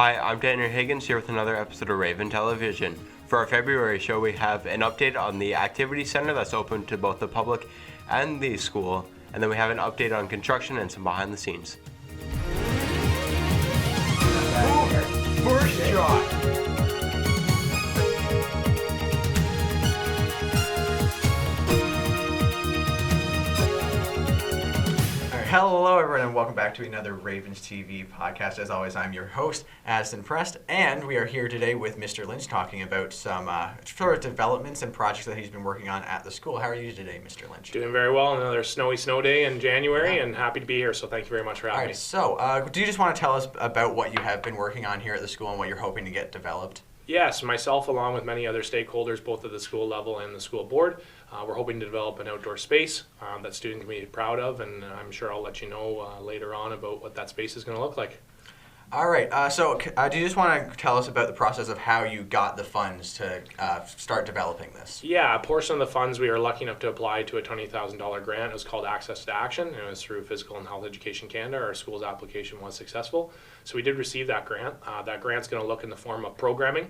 Hi, I'm Daniel Higgins here with another episode of Raven Television. For our February show, we have an update on the activity center that's open to both the public and the school, and then we have an update on construction and some behind the scenes. First shot! Hello, everyone, and welcome back to another Ravens TV podcast. As always, I'm your host, Addison Prest, and we are here today with Mr. Lynch talking about some sort of developments and projects that he's been working on at the school. How are you today, Mr. Lynch? Doing very well. Another snowy snow day in January, and happy to be here, so thank you very much for having me. So do you just want to tell us about what you have been working on here at the school and what you're hoping to get developed? Yes, myself, along with many other stakeholders, both at the school level and the school board, we're hoping to develop an outdoor space that students can be proud of, and I'm sure I'll let you know later on about what that space is going to look like. All right. Do you just want to tell us about the process of how you got the funds to start developing this? Yeah, a portion of the funds we were lucky enough to apply to a $20,000 grant. It was called Access to Action, and it was through Physical and Health Education Canada. Our school's application was successful. So we did receive that grant. That grant's going to look in the form of programming,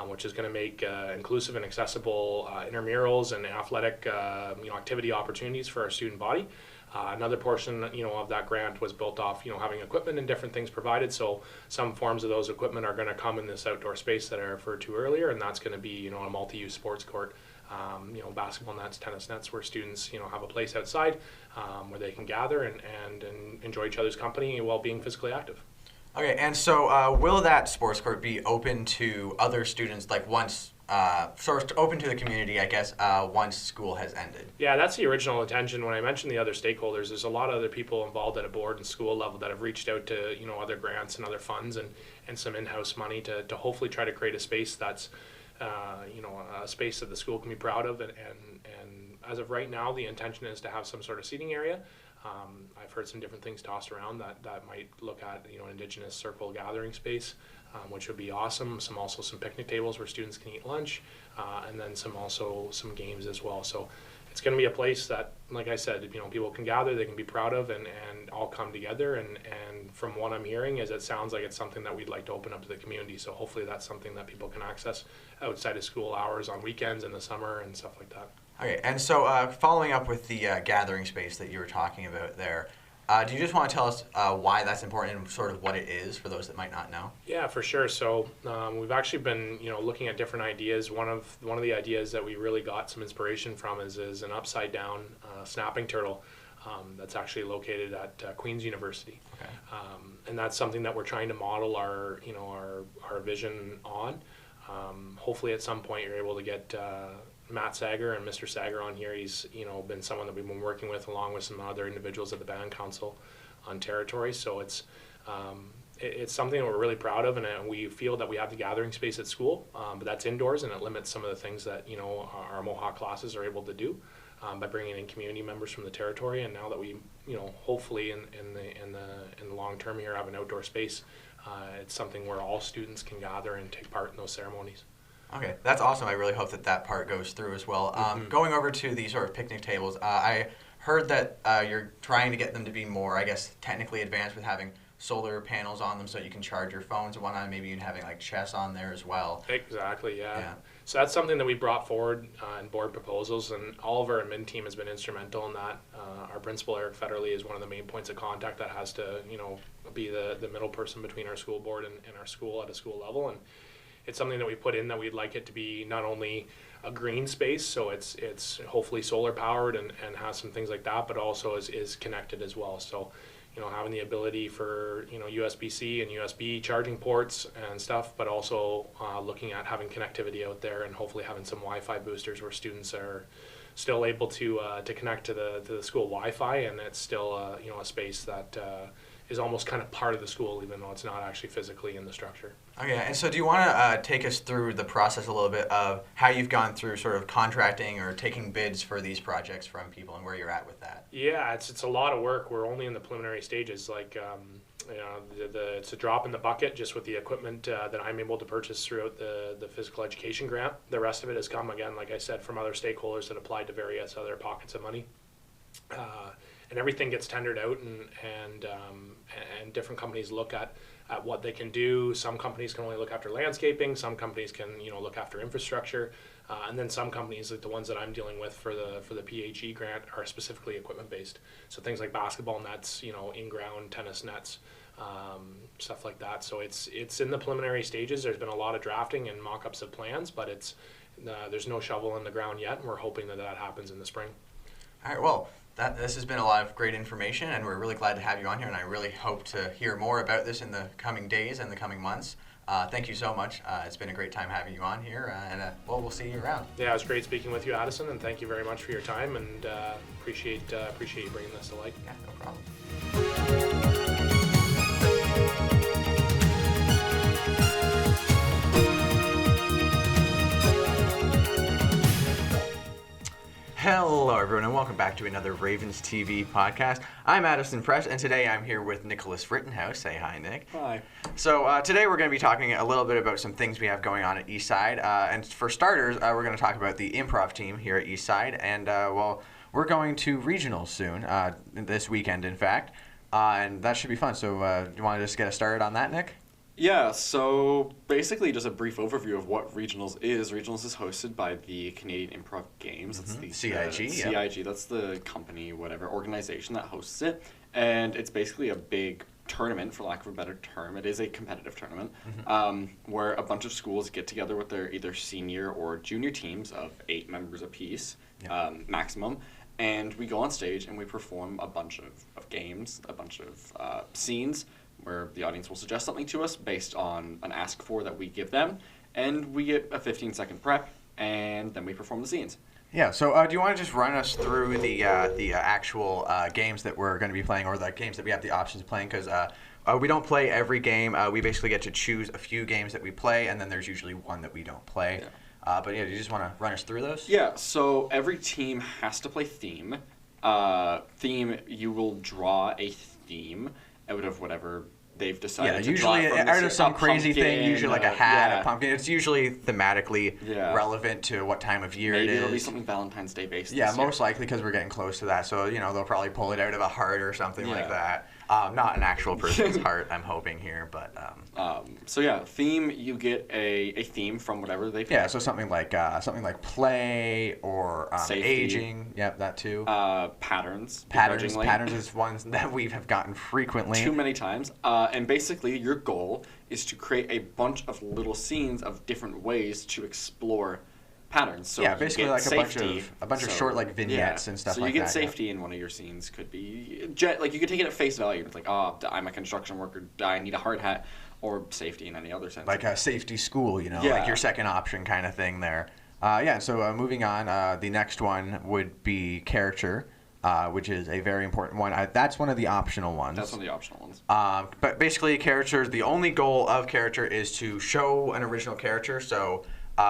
which is going to make inclusive and accessible intramurals and athletic activity opportunities for our student body. Another portion, of that grant was built off, having equipment and different things provided. So some forms of those equipment are going to come in this outdoor space that I referred to earlier, and that's going to be, a multi-use sports court, basketball nets, tennis nets, where students, have a place outside where they can gather and enjoy each other's company while being physically active. Okay, and so will that sports court be open to other students, like once, sort of open to the community, I guess, once school has ended? Yeah, that's the original intention. When I mentioned the other stakeholders, there's a lot of other people involved at a board and school level that have reached out to, other grants and other funds and some in-house money to hopefully try to create a space that's, a space that the school can be proud of. And as of right now, the intention is to have some sort of seating area. I've heard some different things tossed around that might look at an Indigenous circle gathering space, which would be awesome. Also some picnic tables where students can eat lunch, and then some games as well. So it's going to be a place that, like I said, people can gather, they can be proud of, and all come together. And from what I'm hearing is it sounds like it's something that we'd like to open up to the community. So hopefully that's something that people can access outside of school hours on weekends in the summer and stuff like that. Okay, and so following up with the gathering space that you were talking about there, do you just want to tell us why that's important and sort of what it is for those that might not know? Yeah, for sure. So we've actually been, looking at different ideas. One of the ideas that we really got some inspiration from is an upside down snapping turtle that's actually located at Queen's University. Okay. And that's something that we're trying to model our vision on. Hopefully at some point you're able to get Matt Sager and Mr. Sager on here. He's been someone that we've been working with along with some other individuals at the Band Council on territory. So it's something that we're really proud of, and we feel that we have the gathering space at school, but that's indoors, and it limits some of the things that our Mohawk classes are able to do by bringing in community members from the territory. And now that we hopefully in the long term here have an outdoor space, it's something where all students can gather and take part in those ceremonies. Okay, that's awesome. I really hope that part goes through as well. Going over to the sort of picnic tables, I heard that you're trying to get them to be more, I guess, technically advanced with having solar panels on them so you can charge your phones and whatnot, maybe even having like chess on there as well. Exactly, yeah. So that's something that we brought forward in board proposals, and all of our admin team has been instrumental in that. Our principal, Eric Federley, is one of the main points of contact that has to, be the middle person between our school board and our school at a school level. And it's something that we put in that we'd like it to be not only a green space, so it's hopefully solar powered and has some things like that, but also is connected as well. So, having the ability for, USB-C and USB charging ports and stuff, but also looking at having connectivity out there and hopefully having some Wi-Fi boosters where students are still able to connect to the school Wi-Fi, and it's still a space that is almost kind of part of the school, even though it's not actually physically in the structure. Okay, and so do you want to take us through the process a little bit of how you've gone through sort of contracting or taking bids for these projects from people and where you're at with that? Yeah, it's a lot of work. We're only in the preliminary stages. Like, it's a drop in the bucket just with the equipment that I'm able to purchase throughout the physical education grant. The rest of it has come, again, like I said, from other stakeholders that applied to various other pockets of money. and everything gets tendered out, and different companies look at what they can do. Some companies can only look after landscaping. Some companies can look after infrastructure, and then some companies, like the ones that I'm dealing with for the PHE grant, are specifically equipment based. So things like basketball nets, in-ground tennis nets, stuff like that. So it's in the preliminary stages. There's been a lot of drafting and mock-ups of plans, but there's no shovel in the ground yet, and we're hoping that happens in the spring. All right, well, this has been a lot of great information, and we're really glad to have you on here, and I really hope to hear more about this in the coming days and the coming months. Thank you so much. It's been a great time having you on here, and we'll see you around. Yeah, it was great speaking with you, Addison, and thank you very much for your time, and appreciate you bringing this to light. Yeah, no problem. Hello, everyone, and welcome back to another Ravens TV podcast. I'm Addison Press, and today I'm here with Nicholas Rittenhouse. Say hi, Nick. Hi. So today we're going to be talking a little bit about some things we have going on at Eastside. And for starters, we're going to talk about the improv team here at Eastside. And, we're going to regionals soon, this weekend, in fact. And that should be fun. So do you want to just get us started on that, Nick? Yeah, so basically just a brief overview of what Regionals is. Regionals is hosted by the Canadian Improv Games. That's the CIG, CIG, that's the company, whatever, organization that hosts it. And it's basically a big tournament, for lack of a better term. It is a competitive tournament where a bunch of schools get together with their either senior or junior teams of 8 members apiece, maximum. And we go on stage and we perform a bunch of games, a bunch of scenes, where the audience will suggest something to us based on an ask for that we give them, and we get a 15-second prep, and then we perform the scenes. Yeah, so do you want to just run us through the actual games that we're going to be playing, or the games that we have the options of playing? Because we don't play every game. We basically get to choose a few games that we play, and then there's usually one that we don't play. Yeah. But yeah, do you just want to run us through those? Yeah, so every team has to play theme. You will draw a theme out of whatever they've decided to draw. Yeah, usually out of some crazy thing, usually like a hat, a pumpkin. It's usually thematically relevant to what time of year it is. Maybe it'll be something Valentine's Day based. Yeah, most likely because we're getting close to that. So, they'll probably pull it out of a heart or something like that. Not an actual person's heart, I'm hoping here, but... theme, you get a theme from whatever they pick. Yeah, so something like play or aging. Yep, that too. Patterns. Patterns is ones that we have gotten frequently. Too many times. And basically, your goal is to create a bunch of little scenes of different ways to explore patterns. So yeah, basically like a bunch of short like vignettes and stuff like that. So you get safety in one of your scenes. Could be like you could take it at face value. It's like, I'm a construction worker. I need a hard hat, or safety in any other sense. Like a safety school, like your second option kind of thing there. So moving on, the next one would be character, which is a very important one. That's one of the optional ones. That's one of the optional ones. But basically, the only goal of character is to show an original character. So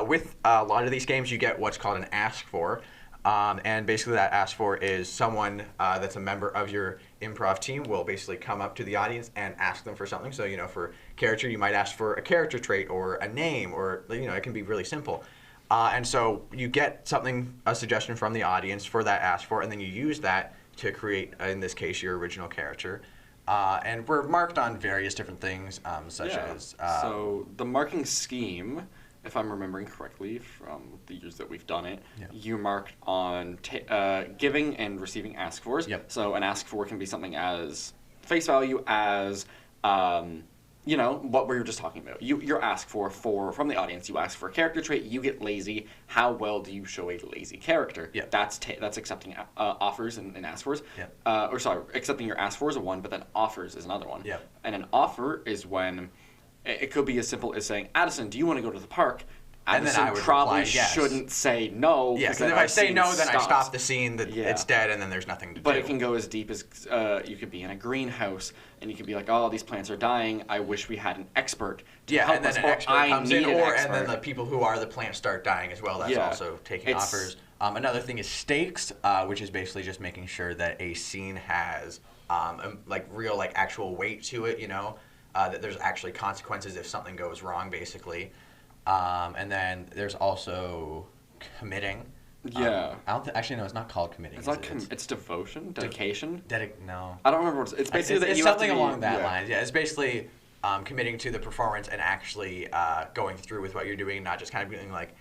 with a lot of these games, you get what's called an ask for. And basically that ask for is someone that's a member of your improv team will basically come up to the audience and ask them for something. So, for character, you might ask for a character trait or a name, or, it can be really simple. And so you get a suggestion from the audience for that ask for, and then you use that to create, in this case, your original character. And we're marked on various different things, such as... so the marking scheme... If I'm remembering correctly from the years that we've done it, you marked on giving and receiving ask fors. Yep. So an ask for can be something as face value as, what we were just talking about. Your ask for from the audience, you ask for a character trait, you get lazy. How well do you show a lazy character? Yep. That's accepting offers and ask fors. Yep. Accepting your ask for is one, but then offers is another one. Yep. And an offer is when... It could be as simple as saying, Addison, do you want to go to the park? Addison and then I would probably reply, yes. shouldn't say no. Yeah, because if I say no, then I stop the scene, it's dead, and then there's nothing to do. But it can go as deep as you could be in a greenhouse, and you could be like, these plants are dying. I wish we had an expert to help and then us. an expert comes in, and then the people who are the plants start dying as well. That's also taking offers. Another thing is stakes, which is basically just making sure that a scene has real actual weight to it, that there's actually consequences if something goes wrong, basically. And then there's also committing, Yeah. I don't actually, no, it's not called committing. It's is not. it? It's devotion, dedication. No. I don't remember what it's basically. That It's you have something to be, along that yeah. line. Yeah, it's basically committing to the performance and actually going through with what you're doing, not just kind of being like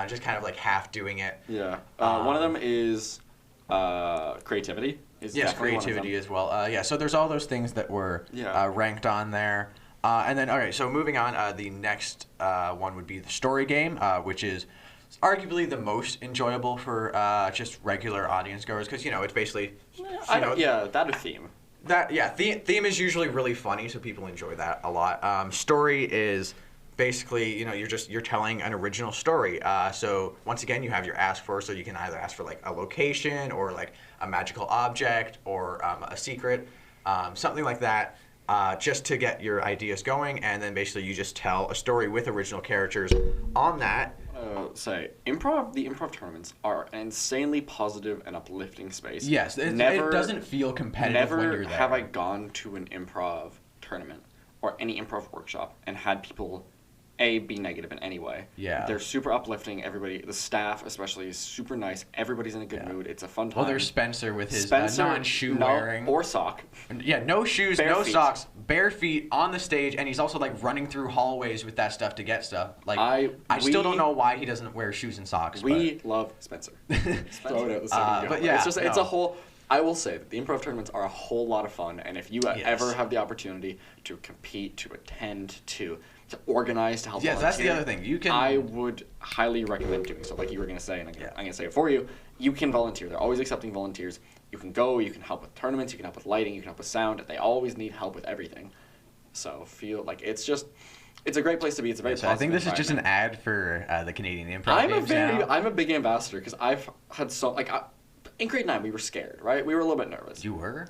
just kind of like half doing it. Yeah. One of them is creativity. Is Yes, definitely one of them. creativity as well. Yeah, so there's all those things that were ranked on there. And then, okay, so moving on, the next one would be the story game, which is arguably the most enjoyable for just regular audience goers, because, it's basically, that a theme. Theme is usually really funny, so people enjoy that a lot. Story is basically, you're telling an original story. So once again, you have your ask for, so you can either ask for like a location or like a magical object or a secret, something like that, just to get your ideas going. And then basically you just tell a story with original characters on that. The improv tournaments are an insanely positive and uplifting space. Yes, it doesn't feel competitive when you're there. Never have I gone to an improv tournament or any improv workshop and had people be negative in any way. Yeah. They're super uplifting. Everybody, the staff especially, is super nice. Everybody's in a good mood. It's a fun time. Well, there's Spencer with his non-shoe wearing. Or sock. Yeah, no shoes, Bare no feet. socks, bare feet on the stage, and he's also like running through hallways with that stuff to get stuff. Like I still don't know why he doesn't wear shoes and socks. We love Spencer. Throw it out the second you go. But yeah, it's a whole. I will say that the improv tournaments are a whole lot of fun, and if you ever have the opportunity to compete, to attend, to organize, to help volunteer, that's the other thing. I would highly recommend doing so. Like you were going to say, and I'm going to say it for you. You can volunteer. They're always accepting volunteers. You can go. You can help with tournaments. You can help with lighting. You can help with sound. They always need help with everything. So feel like it's a great place to be. It's a very positive I think this is just an ad for the Canadian Improv. I'm a big ambassador because I've had in grade 9 we were scared, right? We were a little bit nervous. You were?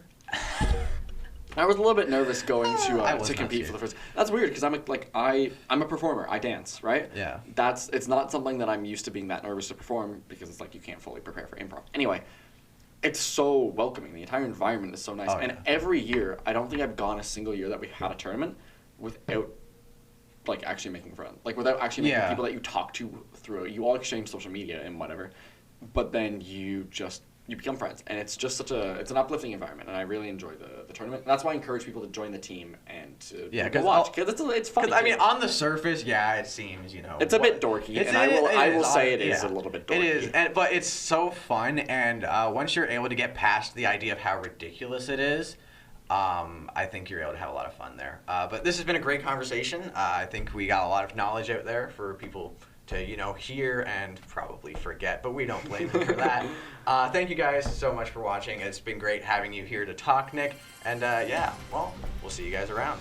I was a little bit nervous going to compete for the first. That's weird because I'm a performer. I dance, right? Yeah. It's not something that I'm used to being that nervous to perform because it's like you can't fully prepare for improv. Anyway, it's so welcoming. The entire environment is so nice. And every year, I don't think I've gone a single year that we had a tournament without like actually making friends. Like without actually making people that you talk to through it. You all exchange social media and whatever, but then you become friends, and it's just it's an uplifting environment, and I really enjoy the tournament. And that's why I encourage people to join the team and to watch because it's fun. I mean, on the surface, it seems it's a bit dorky, and I will say it is a little bit dorky. It is, but it's so fun, and once you're able to get past the idea of how ridiculous it is, I think you're able to have a lot of fun there. But this has been a great conversation. I think we got a lot of knowledge out there for people to hear and probably forget, but we don't blame them for that. Thank you guys so much for watching. It's been great having you here to talk, Nick. And we'll see you guys around.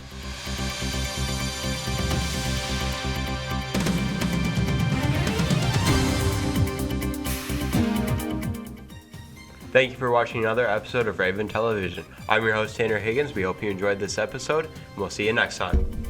Thank you for watching another episode of Raven Television. I'm your host, Tanner Higgins. We hope you enjoyed this episode, and we'll see you next time.